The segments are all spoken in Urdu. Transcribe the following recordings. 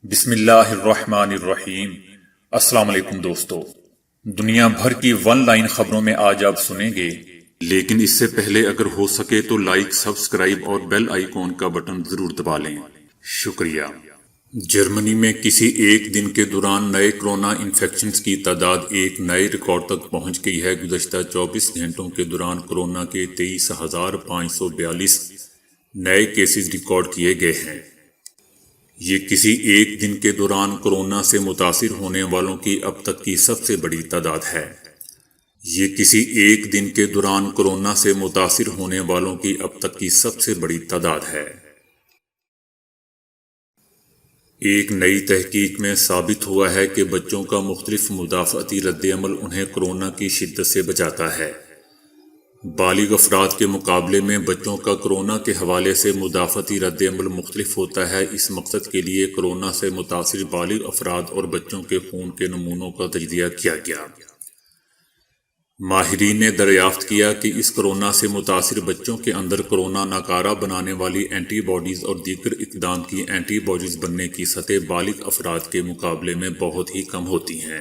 بسم اللہ الرحمن الرحیم۔ السلام علیکم دوستو، دنیا بھر کی ون لائن خبروں میں آج آپ سنیں گے، لیکن اس سے پہلے اگر ہو سکے تو لائک، سبسکرائب اور بیل آئیکن کا بٹن ضرور دبا لیں۔ شکریہ۔ جرمنی میں کسی ایک دن کے دوران نئے کرونا انفیکشنز کی تعداد ایک نئے ریکارڈ تک پہنچ گئی ہے۔ گزشتہ 24 گھنٹوں کے دوران کورونا کے 23,542 نئے کیسز ریکارڈ کیے گئے ہیں۔ یہ کسی ایک دن کے دوران کورونا سے متاثر ہونے والوں کی اب تک کی سب سے بڑی تعداد ہے۔ یہ کسی ایک دن کے دوران کورونا سے متاثر ہونے والوں کی اب تک کی سب سے بڑی تعداد ہے۔ ایک نئی تحقیق میں ثابت ہوا ہے کہ بچوں کا مختلف مدافعتی رد عمل انہیں کورونا کی شدت سے بچاتا ہے۔ بالغ افراد کے مقابلے میں بچوں کا کورونا کے حوالے سے مدافعتی رد عمل مختلف ہوتا ہے۔ اس مقصد کے لیے کورونا سے متاثر بالغ افراد اور بچوں کے خون کے نمونوں کا تجزیہ کیا گیا۔ ماہرین نے دریافت کیا کہ اس کورونا سے متاثر بچوں کے اندر کورونا ناکارہ بنانے والی اینٹی باڈیز اور دیگر اقدام کی اینٹی باڈیز بننے کی سطح بالغ افراد کے مقابلے میں بہت ہی کم ہوتی ہیں۔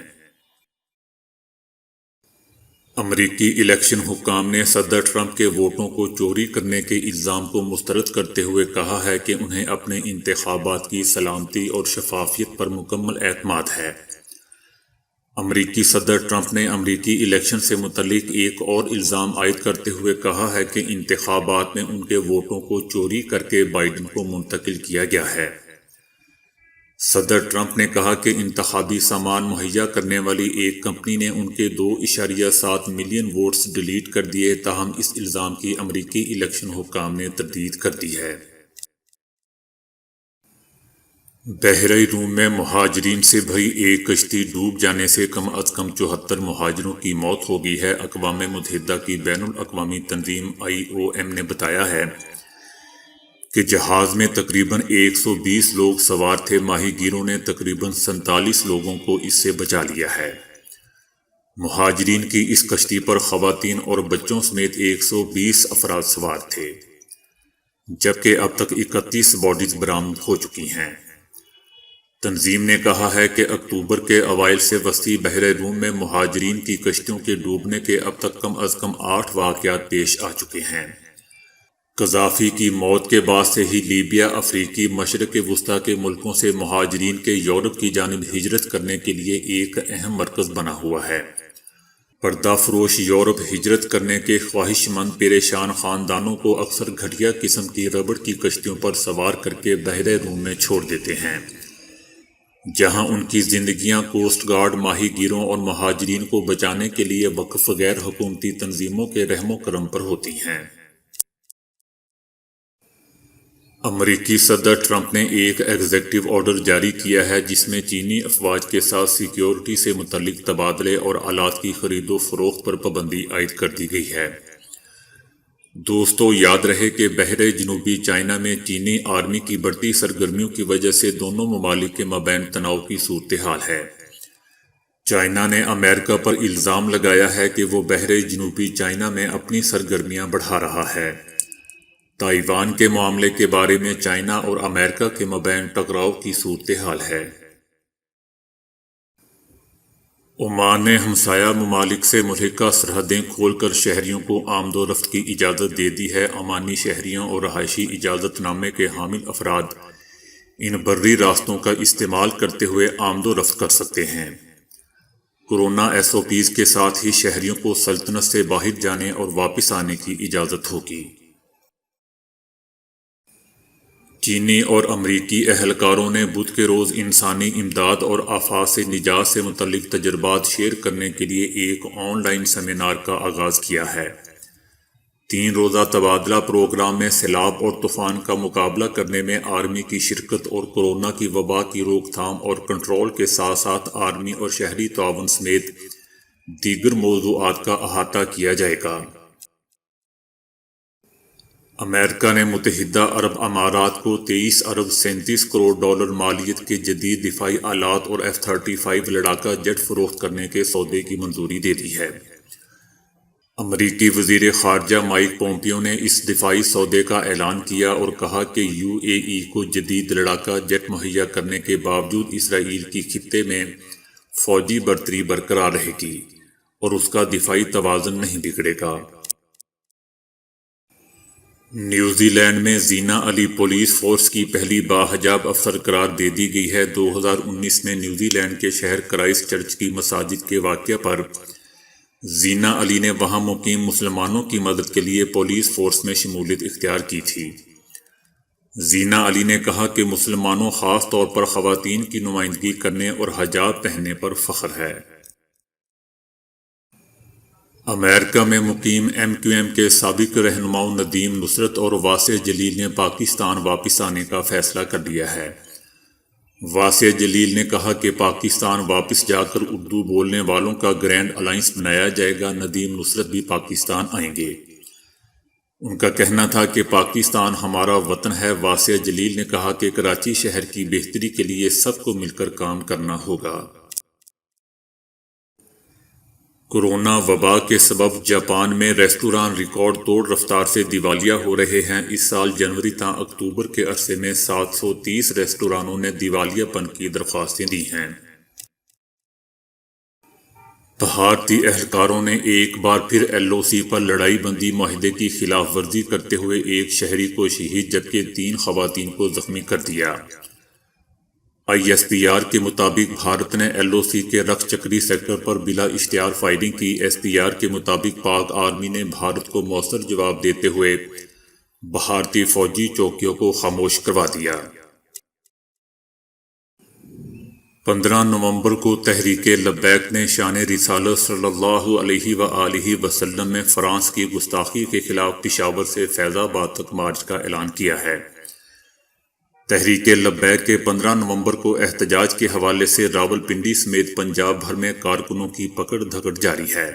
امریکی الیکشن حکام نے صدر ٹرمپ کے ووٹوں کو چوری کرنے کے الزام کو مسترد کرتے ہوئے کہا ہے کہ انہیں اپنے انتخابات کی سلامتی اور شفافیت پر مکمل اعتماد ہے۔ امریکی صدر ٹرمپ نے امریکی الیکشن سے متعلق ایک اور الزام عائد کرتے ہوئے کہا ہے کہ انتخابات میں ان کے ووٹوں کو چوری کر کے بائیڈن کو منتقل کیا گیا ہے۔ صدر ٹرمپ نے کہا کہ انتخابی سامان مہیا کرنے والی ایک کمپنی نے ان کے 2.7 ملین ووٹس ڈیلیٹ کر دیے، تاہم اس الزام کی امریکی الیکشن حکام نے تردید کر دی ہے۔ بحیرہ روم میں مہاجرین سے بھری ایک کشتی ڈوب جانے سے کم از کم 74 مہاجروں کی موت ہو گئی ہے۔ اقوام متحدہ کی بین الاقوامی تنظیم IOM نے بتایا ہے کہ جہاز میں تقریباً 120 لوگ سوار تھے۔ ماہی گیروں نے تقریباً 47 لوگوں کو اس سے بچا لیا ہے۔ مہاجرین کی اس کشتی پر خواتین اور بچوں سمیت 120 افراد سوار تھے، جبکہ اب تک 31 باڈیز برآمد ہو چکی ہیں۔ تنظیم نے کہا ہے کہ اکتوبر کے اوائل سے وسطی بحیرہ روم میں مہاجرین کی کشتیوں کے ڈوبنے کے اب تک کم از کم 8 واقعات پیش آ چکے ہیں۔ قذافی کی موت کے بعد سے ہی لیبیا افریقی مشرق وسطیٰ کے ملکوں سے مہاجرین کے یورپ کی جانب ہجرت کرنے کے لیے ایک اہم مرکز بنا ہوا ہے۔ پردہ فروش یورپ ہجرت کرنے کے خواہش مند پریشان خاندانوں کو اکثر گھٹیا قسم کی ربڑ کی کشتیوں پر سوار کر کے بحیرہ روم میں چھوڑ دیتے ہیں، جہاں ان کی زندگیاں کوسٹ گارڈ، ماہی گیروں اور مہاجرین کو بچانے کے لیے وقف غیر حکومتی تنظیموں کے رحم و کرم پر ہوتی ہیں۔ امریکی صدر ٹرمپ نے ایک ایگزیکٹو آرڈر جاری کیا ہے جس میں چینی افواج کے ساتھ سیکیورٹی سے متعلق تبادلے اور آلات کی خرید و فروخت پر پابندی عائد کر دی گئی ہے۔ دوستو، یاد رہے کہ بحیرہ جنوبی چائنا میں چینی آرمی کی بڑھتی سرگرمیوں کی وجہ سے دونوں ممالک کے مابین تناؤ کی صورتحال ہے۔ چائنا نے امریکہ پر الزام لگایا ہے کہ وہ بحیرہ جنوبی چائنا میں اپنی سرگرمیاں بڑھا رہا ہے۔ تائیوان کے معاملے کے بارے میں چائنا اور امریکہ کے مابین ٹکراؤ کی صورتحال ہے۔ عمان نے ہمسایہ ممالک سے ملحقہ سرحدیں کھول کر شہریوں کو آمد و رفت کی اجازت دے دی ہے۔ عمانی شہریوں اور رہائشی اجازت نامے کے حامل افراد ان بری راستوں کا استعمال کرتے ہوئے آمد و رفت کر سکتے ہیں۔ کورونا SOPs کے ساتھ ہی شہریوں کو سلطنت سے باہر جانے اور واپس آنے کی اجازت ہوگی۔ چینی اور امریکی اہلکاروں نے بدھ کے روز انسانی امداد اور آفات سے نجات سے متعلق تجربات شیئر کرنے کے لیے ایک آن لائن سیمینار کا آغاز کیا ہے۔ 3 روزہ تبادلہ پروگرام میں سیلاب اور طوفان کا مقابلہ کرنے میں آرمی کی شرکت اور کورونا کی وبا کی روک تھام اور کنٹرول کے ساتھ ساتھ آرمی اور شہری تعاون سمیت دیگر موضوعات کا احاطہ کیا جائے گا۔ امریکہ نے متحدہ عرب امارات کو $23.37 کروڑ مالیت کے جدید دفاعی آلات اور F-35 لڑاکا جیٹ فروخت کرنے کے سودے کی منظوری دے دی ہے۔ امریکی وزیر خارجہ مائک پومپیو نے اس دفاعی سودے کا اعلان کیا اور کہا کہ یو اے ای کو جدید لڑاکا جیٹ مہیا کرنے کے باوجود اسرائیل کی خطے میں فوجی برتری برقرار رہے گی اور اس کا دفاعی توازن نہیں بگڑے گا۔ نیوزی لینڈ میں زینا علی پولیس فورس کی پہلی باحجاب افسر قرار دے دی گئی ہے۔ 2019 میں نیوزی لینڈ کے شہر کرائسٹ چرچ کی مساجد کے واقعہ پر زینا علی نے وہاں مقیم مسلمانوں کی مدد کے لیے پولیس فورس میں شمولیت اختیار کی تھی۔ زینا علی نے کہا کہ مسلمانوں خاص طور پر خواتین کی نمائندگی کرنے اور حجاب پہننے پر فخر ہے۔ امریکہ میں مقیم ایم کیو ایم کے سابق رہنماؤں ندیم نصرت اور واسع جلیل نے پاکستان واپس آنے کا فیصلہ کر لیا ہے۔ واسع جلیل نے کہا کہ پاکستان واپس جا کر اردو بولنے والوں کا گرینڈ الائنس بنایا جائے گا۔ ندیم نصرت بھی پاکستان آئیں گے۔ ان کا کہنا تھا کہ پاکستان ہمارا وطن ہے۔ واسع جلیل نے کہا کہ کراچی شہر کی بہتری کے لیے سب کو مل کر کام کرنا ہوگا۔ کورونا وبا کے سبب جاپان میں ریستوران ریکارڈ توڑ رفتار سے دیوالیہ ہو رہے ہیں۔ اس سال جنوری تا اکتوبر کے عرصے میں 730 ریستورانوں نے دیوالیہ پن کی درخواستیں دی ہیں۔ بھارتی اہلکاروں نے ایک بار پھر ایل او سی پر لڑائی بندی معاہدے کی خلاف ورزی کرتے ہوئے ایک شہری کو شہید جبکہ 3 خواتین کو زخمی کر دیا۔ آئی ایس پی آر کے مطابق بھارت نے ایل او سی کے رکھ چکری سیکٹر پر بلا اشتہار فائرنگ کی۔ ایس پی آر کے مطابق پاک آرمی نے بھارت کو مؤثر جواب دیتے ہوئے بھارتی فوجی چوکیوں کو خاموش کروا دیا۔ 15 نومبر کو تحریک لبیک نے شان رسالت صلی اللہ علیہ وآلہ وسلم میں فرانس کی گستاخی کے خلاف پشاور سے فیض آباد تک مارچ کا اعلان کیا ہے۔ تحریک لبیک کے 15 نومبر کو احتجاج کے حوالے سے راولپنڈی سمیت پنجاب بھر میں کارکنوں کی پکڑ دھکڑ جاری ہے۔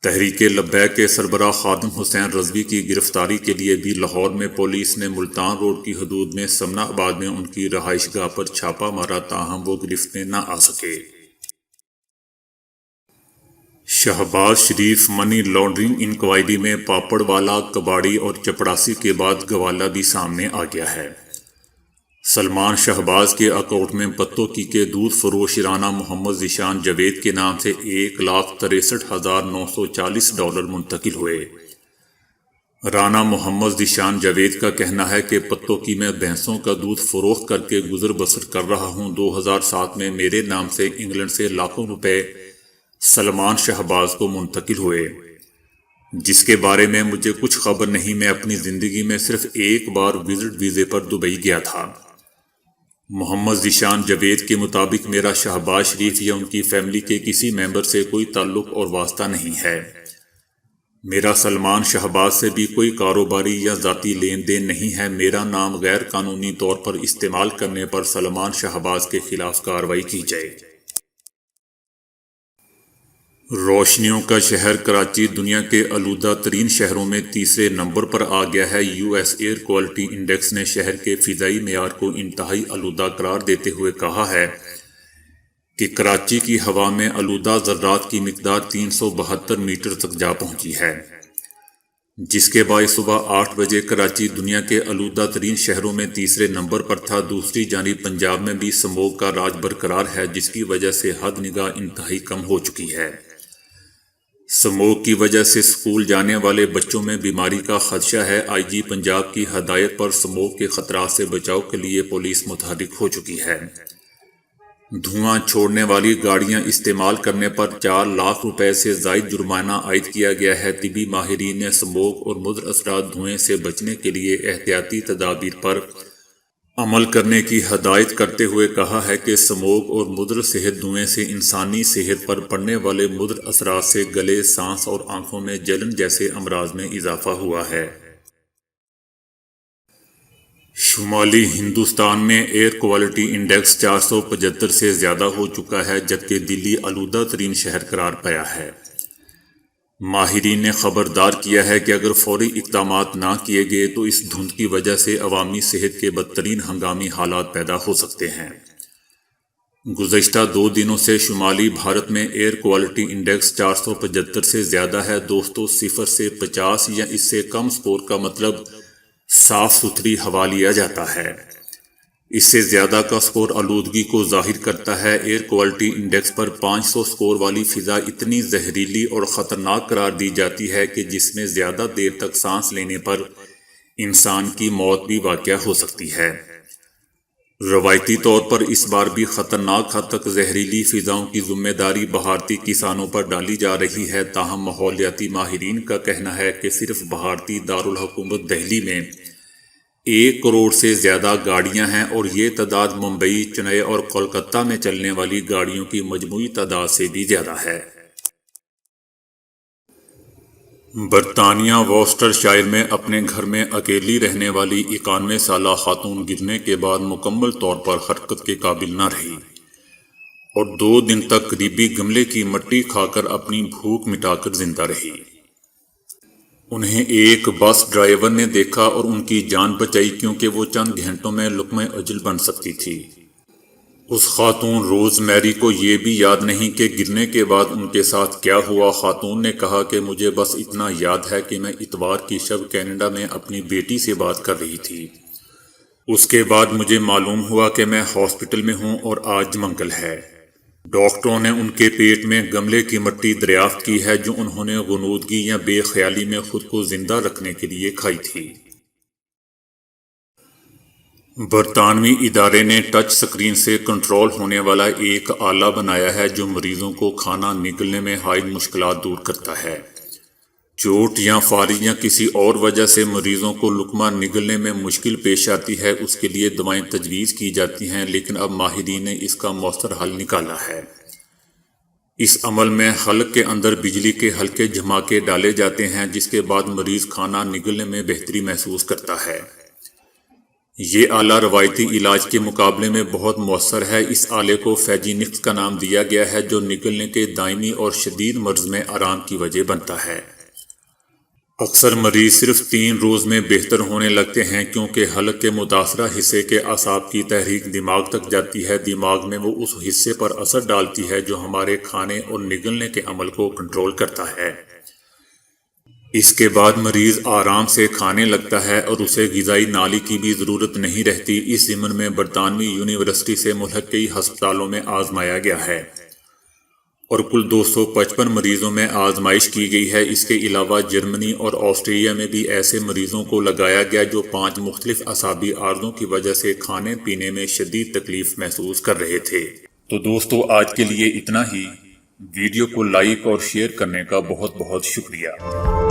تحریک لبیک کے سربراہ خادم حسین رضوی کی گرفتاری کے لیے بھی لاہور میں پولیس نے ملتان روڈ کی حدود میں سمنا آباد میں ان کی رہائش گاہ پر چھاپہ مارا، تاہم وہ گرفت میں نہ آ سکے۔ شہباز شریف منی لانڈرنگ انکوائری میں پاپڑ والا، کباڑی اور چپڑاسی کے بعد گوالا بھی سامنے آ گیا ہے۔ سلمان شہباز کے اکاؤنٹ میں پتوکی کے دودھ فروش رانا محمد ذیشان جاوید کے نام سے $1,63,940 منتقل ہوئے۔ رانا محمد ذیشان جاوید کا کہنا ہے کہ پتوکی میں بھینسوں کا دودھ فروخت کر کے گزر بسر کر رہا ہوں۔ 2007 میں میرے نام سے انگلینڈ سے لاکھوں روپے سلمان شہباز کو منتقل ہوئے، جس کے بارے میں مجھے کچھ خبر نہیں۔ میں اپنی زندگی میں صرف ایک بار وزٹ ویزے پر دبئی گیا تھا۔ محمد ذیشان جاوید کے مطابق میرا شہباز شریف یا ان کی فیملی کے کسی ممبر سے کوئی تعلق اور واسطہ نہیں ہے۔ میرا سلمان شہباز سے بھی کوئی کاروباری یا ذاتی لین دین نہیں ہے۔ میرا نام غیر قانونی طور پر استعمال کرنے پر سلمان شہباز کے خلاف کارروائی کی جائے۔ روشنیوں کا شہر کراچی دنیا کے آلودہ ترین شہروں میں تیسرے نمبر پر آ گیا ہے۔ U S air quality index نے شہر کے فضائی معیار کو انتہائی آلودہ قرار دیتے ہوئے کہا ہے کہ کراچی کی ہوا میں آلودہ ذرات کی مقدار 372 میٹر تک جا پہنچی ہے، جس کے باعث صبح 8 بجے کراچی دنیا کے آلودہ ترین شہروں میں تیسرے نمبر پر تھا۔ دوسری جانب پنجاب میں بھی سموگ کا راج برقرار ہے، جس کی وجہ سے حد نگاہ انتہائی کم ہو چکی ہے۔ سموگ کی وجہ سے اسکول جانے والے بچوں میں بیماری کا خدشہ ہے۔ آئی جی پنجاب کی ہدایت پر سموگ کے خطرات سے بچاؤ کے لیے پولیس متحرک ہو چکی ہے۔ دھواں چھوڑنے والی گاڑیاں استعمال کرنے پر 4 لاکھ روپے سے زائد جرمانہ عائد کیا گیا ہے۔ طبی ماہرین نے سموگ اور مضر اثرات دھوئیں سے بچنے کے لیے احتیاطی تدابیر پر عمل کرنے کی ہدایت کرتے ہوئے کہا ہے کہ سموگ اور مضر صحت دھوئیں سے انسانی صحت پر پڑنے والے مضر اثرات سے گلے، سانس اور آنکھوں میں جلن جیسے امراض میں اضافہ ہوا ہے۔ شمالی ہندوستان میں ایئر کوالٹی انڈیکس 475 سے زیادہ ہو چکا ہے، جبکہ دلی آلودہ ترین شہر قرار پایا ہے۔ ماہرین نے خبردار کیا ہے کہ اگر فوری اقدامات نہ کیے گئے تو اس دھند کی وجہ سے عوامی صحت کے بدترین ہنگامی حالات پیدا ہو سکتے ہیں۔ گزشتہ 2 دنوں سے شمالی بھارت میں ایئر کوالٹی انڈیکس 475 سے زیادہ ہے۔ دوستو، 0 سے 50 یا اس سے کم سکور کا مطلب صاف ستھری ہوا لیا جاتا ہے۔ اس سے زیادہ کا سکور آلودگی کو ظاہر کرتا ہے۔ ایئر کوالٹی انڈیکس پر 500 سکور والی فضا اتنی زہریلی اور خطرناک قرار دی جاتی ہے کہ جس میں زیادہ دیر تک سانس لینے پر انسان کی موت بھی واقع ہو سکتی ہے۔ روایتی طور پر اس بار بھی خطرناک حد تک زہریلی فضاؤں کی ذمہ داری بھارتی کسانوں پر ڈالی جا رہی ہے۔ تاہم ماحولیاتی ماہرین کا کہنا ہے کہ صرف بھارتی دارالحکومت دہلی میں 1 کروڑ سے زیادہ گاڑیاں ہیں اور یہ تعداد ممبئی، چنئی اور کولکتہ میں چلنے والی گاڑیوں کی مجموعی تعداد سے بھی زیادہ ہے۔ برطانیہ وورسٹرشائر میں اپنے گھر میں اکیلی رہنے والی 91 سالہ خاتون گرنے کے بعد مکمل طور پر حرکت کے قابل نہ رہی اور 2 دن تک قریبی گملے کی مٹی کھا کر اپنی بھوک مٹا کر زندہ رہی۔ انہیں ایک بس ڈرائیور نے دیکھا اور ان کی جان بچائی کیونکہ وہ چند گھنٹوں میں لقمہ اجل بن سکتی تھی۔ اس خاتون روز میری کو یہ بھی یاد نہیں کہ گرنے کے بعد ان کے ساتھ کیا ہوا۔ خاتون نے کہا کہ مجھے بس اتنا یاد ہے کہ میں اتوار کی شب کینیڈا میں اپنی بیٹی سے بات کر رہی تھی۔ اس کے بعد مجھے معلوم ہوا کہ میں ہاسپٹل میں ہوں اور آج منگل ہے۔ ڈاکٹروں نے ان کے پیٹ میں گملے کی مٹی دریافت کی ہے جو انہوں نے غنودگی یا بے خیالی میں خود کو زندہ رکھنے کے لیے کھائی تھی۔ برطانوی ادارے نے ٹچ سکرین سے کنٹرول ہونے والا ایک آلہ بنایا ہے جو مریضوں کو کھانا نگلنے میں حائل مشکلات دور کرتا ہے۔ چوٹ یا فالج یا کسی اور وجہ سے مریضوں کو لقمہ نگلنے میں مشکل پیش آتی ہے، اس کے لیے دوائیں تجویز کی جاتی ہیں، لیکن اب ماہرین نے اس کا مؤثر حل نکالا ہے۔ اس عمل میں حلق کے اندر بجلی کے ہلکے جھماکے ڈالے جاتے ہیں جس کے بعد مریض کھانا نگلنے میں بہتری محسوس کرتا ہے۔ یہ آلہ روایتی علاج کے مقابلے میں بہت مؤثر ہے۔ اس آلے کو فیجینکس کا نام دیا گیا ہے جو نگلنے کے دائمی اور شدید مرض میں آرام کی وجہ بنتا ہے۔ اکثر مریض صرف 3 روز میں بہتر ہونے لگتے ہیں کیونکہ حلق کے متاثرہ حصے کے اعصاب کی تحریک دماغ تک جاتی ہے۔ دماغ میں وہ اس حصے پر اثر ڈالتی ہے جو ہمارے کھانے اور نگلنے کے عمل کو کنٹرول کرتا ہے۔ اس کے بعد مریض آرام سے کھانے لگتا ہے اور اسے غذائی نالی کی بھی ضرورت نہیں رہتی۔ اس ضمن میں برطانوی یونیورسٹی سے ملحق کئی ہسپتالوں میں آزمایا گیا ہے اور کل 255 مریضوں میں آزمائش کی گئی ہے۔ اس کے علاوہ جرمنی اور آسٹریلیا میں بھی ایسے مریضوں کو لگایا گیا جو 5 مختلف اعصابی عارضوں کی وجہ سے کھانے پینے میں شدید تکلیف محسوس کر رہے تھے۔ تو دوستو، آج کے لیے اتنا ہی۔ ویڈیو کو لائک اور شیئر کرنے کا بہت بہت شکریہ۔